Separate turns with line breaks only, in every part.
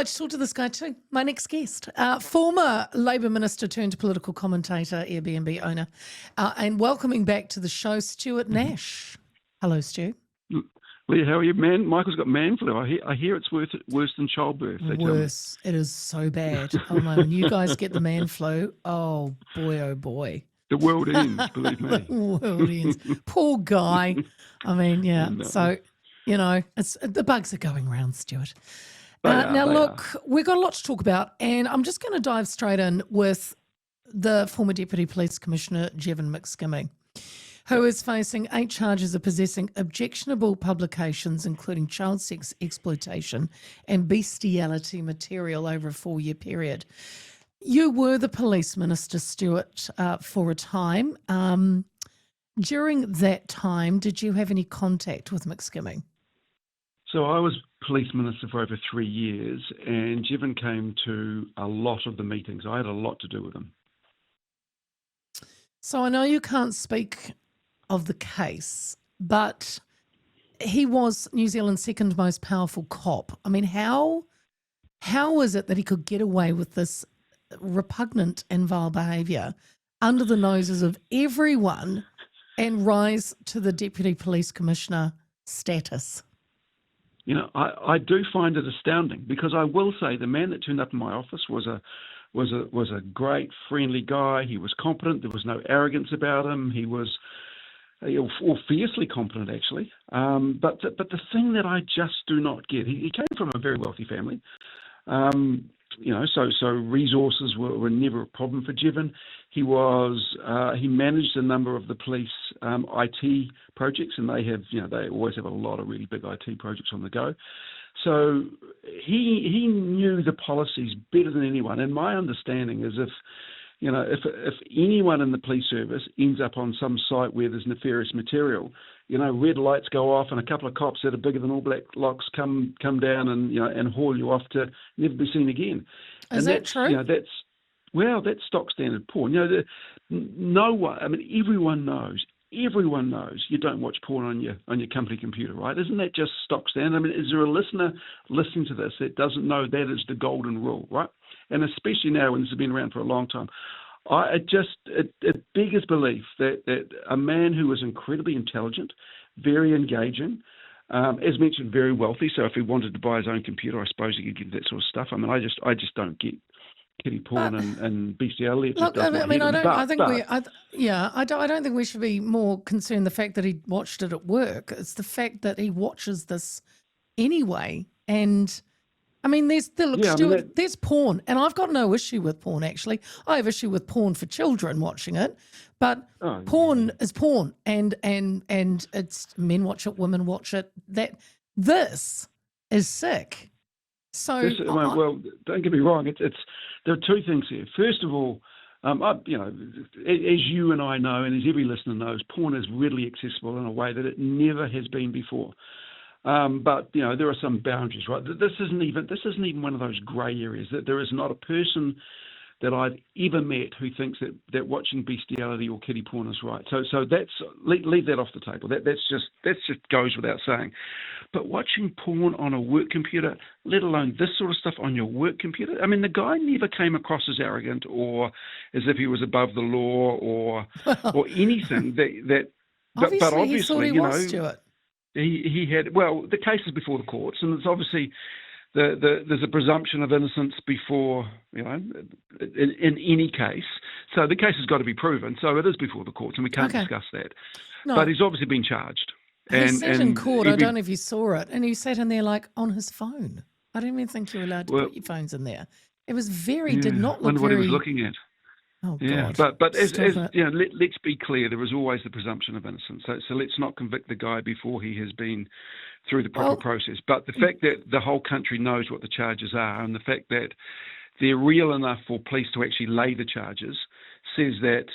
like to talk to this guy too. My next guest, former Labour Minister turned political commentator, Airbnb owner, and welcoming back to the show, Stuart Nash. Hello, Stu.
Leah, how are you, man? Michael's got man flu. I hear it's worse than childbirth.
Worse. It is so bad. Oh my! When you guys get the man flu, oh boy.
The world ends, believe me.
The world ends. Poor guy. I mean, yeah.
No.
So, it's the bugs are going round, Stuart. Look, we've got a lot to talk about, and I'm just going to dive straight in with the former Deputy Police Commissioner, Jevon McSkimming, who is facing 8 charges of possessing objectionable publications, including child sex exploitation and bestiality material over a 4-year period. You were the Police Minister, Stuart, for a time. During that time, did you have any contact with McSkimming?
So I was Police Minister for over 3 years, and Jevon came to a lot of the meetings. I had a lot to do with him.
So I know you can't speak of the case, but he was New Zealand's second most powerful cop. I mean, how is it that he could get away with this repugnant and vile behaviour under the noses of everyone and rise to the Deputy Police Commissioner status?
I do find it astounding, because I will say the man that turned up in my office was a great, friendly guy. He was competent. There was no arrogance about him. He was fiercely competent, actually. But the thing that I just do not get, he came from a very wealthy family. So resources were never a problem for Jevon. He managed a number of the police IT projects, and they always have a lot of really big IT projects on the go. So he knew the policies better than anyone. And my understanding is if anyone in the police service ends up on some site where there's nefarious material, red lights go off and a couple of cops that are bigger than All Black locks come down and haul you off to never be seen again.
Is that true?
That's stock standard porn. No one. I mean, everyone knows you don't watch porn on your company computer, right? Isn't that just stock standard? I mean, is there a listener listening to this that doesn't know that is the golden rule, right? And especially now when this has been around for a long time. It beggars belief that a man who was incredibly intelligent, very engaging, as mentioned, very wealthy. So if he wanted to buy his own computer, I suppose he could get that sort of stuff. I mean, I just don't get kiddie porn and bestiality.
Look, I don't think we should be more concerned the fact that he watched it at work. It's the fact that he watches this anyway. And I mean, there's porn, and I've got no issue with porn, actually. I have issue with porn for children watching it, but porn is porn, and it's men watch it, women watch it. This is sick. So,
well, don't get me wrong. There are 2 things here. First of all, as you and I know, and as every listener knows, porn is readily accessible in a way that it never has been before. But there are some boundaries, right? This isn't even one of those grey areas. That there is not a person that I've ever met who thinks that watching bestiality or kiddie porn is right. So that's leave that off the table. That's just goes without saying. But watching porn on a work computer, let alone this sort of stuff on your work computer, I mean, the guy never came across as arrogant or as if he was above the law or anything that.
Obviously,
but obviously,
he thought he was, Stuart.
He had, the case is before the courts, and it's obviously there's a presumption of innocence before, in any case. So the case has got to be proven. So it is before the courts, and we can't discuss that. No. But he's obviously been charged.
He sat in court, I don't know if you saw it, and he sat in there like on his phone. I don't even think you're allowed to put your phones in there. It was did not look
wonder what
very...
he was looking at.
Oh,
yeah,
God.
but as let's be clear, there is always the presumption of innocence. So let's not convict the guy before he has been through the proper process. But the fact that the whole country knows what the charges are, and the fact that they're real enough for police to actually lay the charges, says that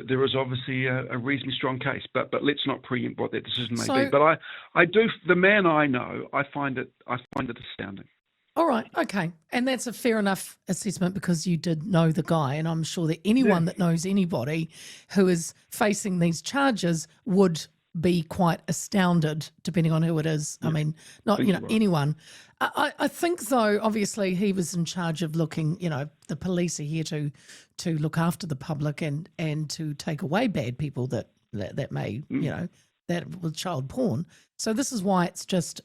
there is obviously a reasonably strong case. But let's not preempt what that decision may be. But I do, the man I know, I find it astounding.
All right, okay. And that's a fair enough assessment because you did know the guy, and I'm sure that anyone that knows anybody who is facing these charges would be quite astounded, depending on who it is.
Yeah.
I mean, not anyone. I think, though, obviously he was in charge of looking. The police are here to look after the public and to take away bad people that may that with child porn. So this is why it's just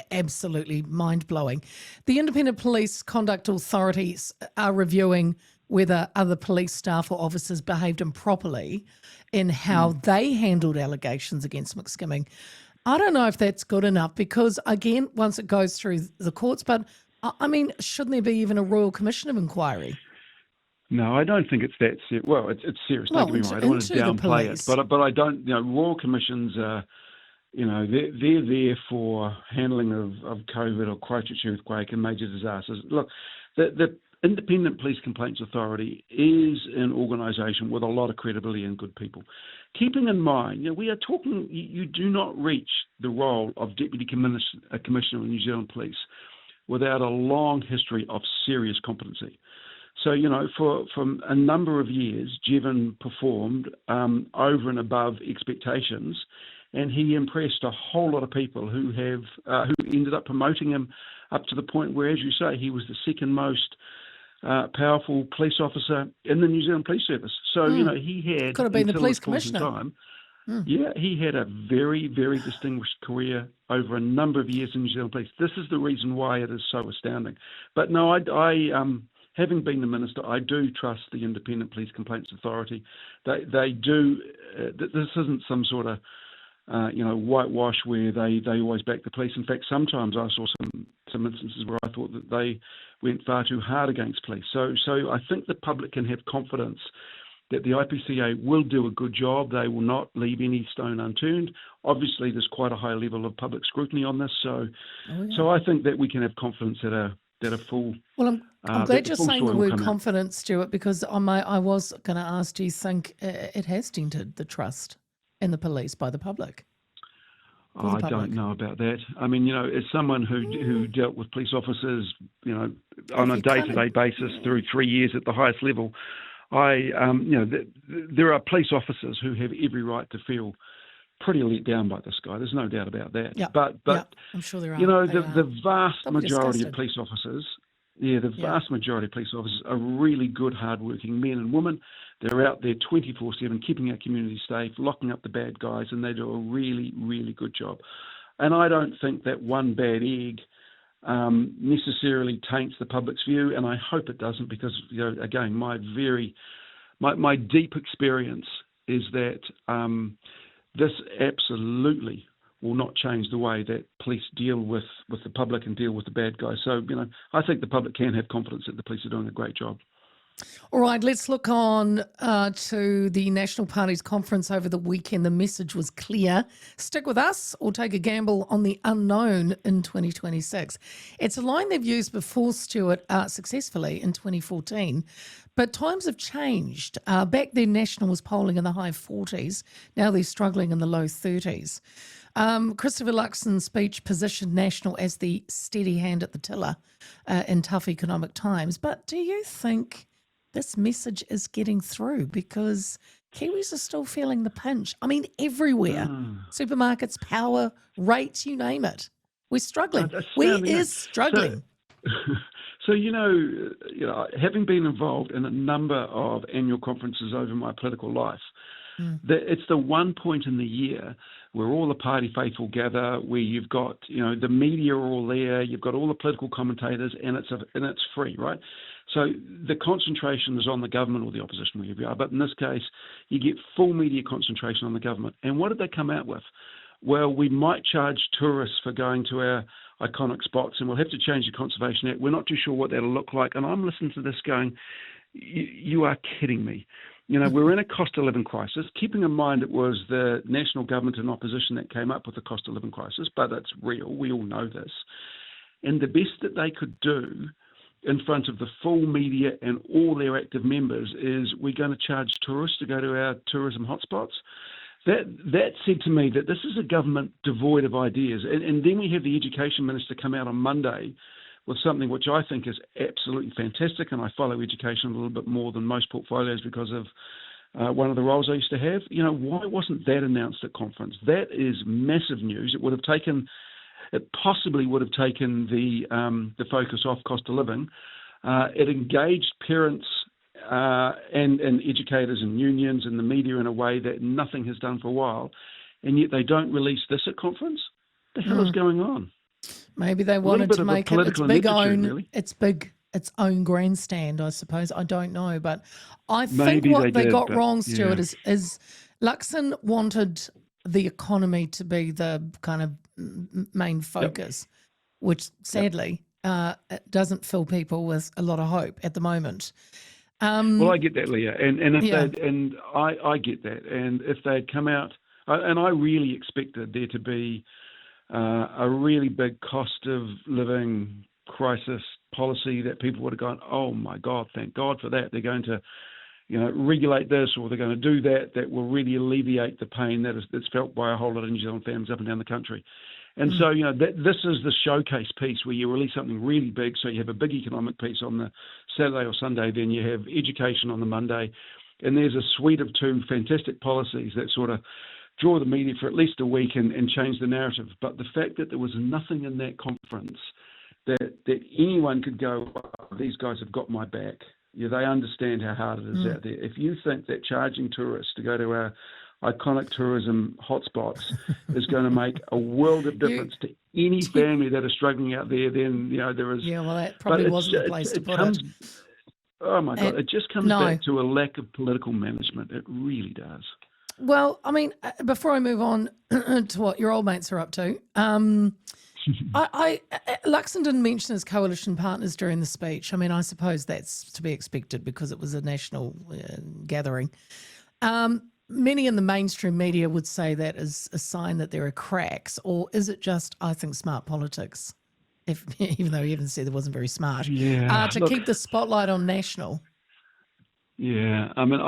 absolutely mind-blowing. The Independent Police Conduct Authorities are reviewing whether other police staff or officers behaved improperly in how they handled allegations against McSkimming. I don't know if that's good enough because, again, once it goes through the courts, but, I mean, shouldn't there be even a Royal Commission of Inquiry?
No, I don't think it's that serious. Well, it's serious. Don't get me wrong. I don't want to downplay it. But I don't, Royal Commissions are, they're there for handling of COVID or Christchurch earthquake and major disasters. Look, the Independent Police Complaints Authority is an organisation with a lot of credibility and good people. Keeping in mind, we are talking, you do not reach the role of Deputy Commissioner of New Zealand Police without a long history of serious competency. So, for a number of years, Jevon performed over and above expectations, and he impressed a whole lot of people who ended up promoting him up to the point where, as you say, he was the second most powerful police officer in the New Zealand Police Service. So, he had...
Could have been the police commissioner.
Yeah, he had a very, very distinguished career over a number of years in New Zealand Police. This is the reason why it is so astounding. But no, I having been the minister, I do trust the Independent Police Complaints Authority. They do. This isn't some sort of whitewash where they always back the police. In fact, sometimes I saw some instances where I thought that they went far too hard against police. So I think the public can have confidence that the IPCA will do a good job. They will not leave any stone unturned. Obviously, there's quite a high level of public scrutiny on this. So I think that we can have confidence that a full...
Well, I'm glad you're saying the word confidence, Stuart, because I was going to ask, do you think it has dented the trust in the police by the public?
I don't know about that. I mean, as someone who dealt with police officers, on a day-to-day basis through 3 years at the highest level, there are police officers who have every right to feel pretty let down by this guy. There's no doubt about that.
Yeah.
But
I'm sure there are.
The vast majority of police officers, vast majority of police officers are really good, hardworking men and women. They're out there 24/7, keeping our community safe, locking up the bad guys, and they do a really, really good job. And I don't think that one bad egg necessarily taints the public's view, and I hope it doesn't, because again, my deep experience is that this absolutely will not change the way that police deal with the public and deal with the bad guys. So I think the public can have confidence that the police are doing a great job.
All right, let's look on to the National Party's conference over the weekend. The message was clear. Stick with us or take a gamble on the unknown in 2026. It's a line they've used before, Stuart, successfully in 2014. But times have changed. Back then, National was polling in the high 40s. Now they're struggling in the low 30s. Christopher Luxon's speech positioned National as the steady hand at the tiller in tough economic times. But do you think this message is getting through? Because Kiwis are still feeling the pinch. I mean, everywhere. Supermarkets, power, rates, you name it. We're struggling. We're struggling.
So, having been involved in a number of annual conferences over my political life, it's the one point in the year where all the party faithful gather, where you've got, the media are all there, you've got all the political commentators, and it's free, right? So the concentration is on the government or the opposition, wherever you are. But in this case, you get full media concentration on the government. And what did they come out with? Well, we might charge tourists for going to our iconic spots, and we'll have to change the Conservation Act. We're not too sure what that'll look like. And I'm listening to this going, you are kidding me. We're in a cost of living crisis, keeping in mind it was the national government and opposition that came up with the cost of living crisis, but it's real. We all know this. And the best that they could do in front of the full media and all their active members is, we're going to charge tourists to go to our tourism hotspots. That said to me that this is a government devoid of ideas. And then we have the Education Minister come out on Monday with something which I think is absolutely fantastic, and I follow education a little bit more than most portfolios because of one of the roles I used to have. You know, why wasn't that announced at conference? That is massive news. It possibly would have taken the focus off cost of living. It engaged parents and educators and unions and the media in a way that nothing has done for a while, and yet they don't release this at conference. What the hell is going on?
Maybe they wanted to make it its own grandstand, I suppose. I don't know, but I think what they got wrong, Stuart, is Luxon wanted the economy to be the kind of main focus, which sadly it doesn't fill people with a lot of hope at the moment.
Well, I get that, Leah, and I get that, and if they'd come out, and I really expected there to be a really big cost of living crisis policy that people would have gone, oh my God, thank God for that. They're going to, regulate this, or they're going to do that will really alleviate the pain that's felt by a whole lot of New Zealand families up and down the country. And so, this is the showcase piece where you release something really big. So you have a big economic piece on the Saturday or Sunday, then you have education on the Monday, and there's a suite of 2 fantastic policies that sort of draw the media for at least a week and change the narrative. But the fact that there was nothing in that conference that anyone could go, oh, these guys have got my back. Yeah, they understand how hard it is out there. If you think that charging tourists to go to our iconic tourism hotspots is going to make a world of difference to any family that are struggling out there, then there is.
Yeah, well, that probably wasn't the place to put it.
Oh my God! It just comes back to a lack of political management. It really does.
Well, I mean, before I move on to what your old mates are up to, Luxon didn't mention his coalition partners during the speech. I mean, I suppose that's to be expected because it was a national gathering. Many in the mainstream media would say that is a sign that there are cracks, or is it just, I think, smart politics? Even though he even said it wasn't very smart, to keep the spotlight on national.
Yeah, I mean,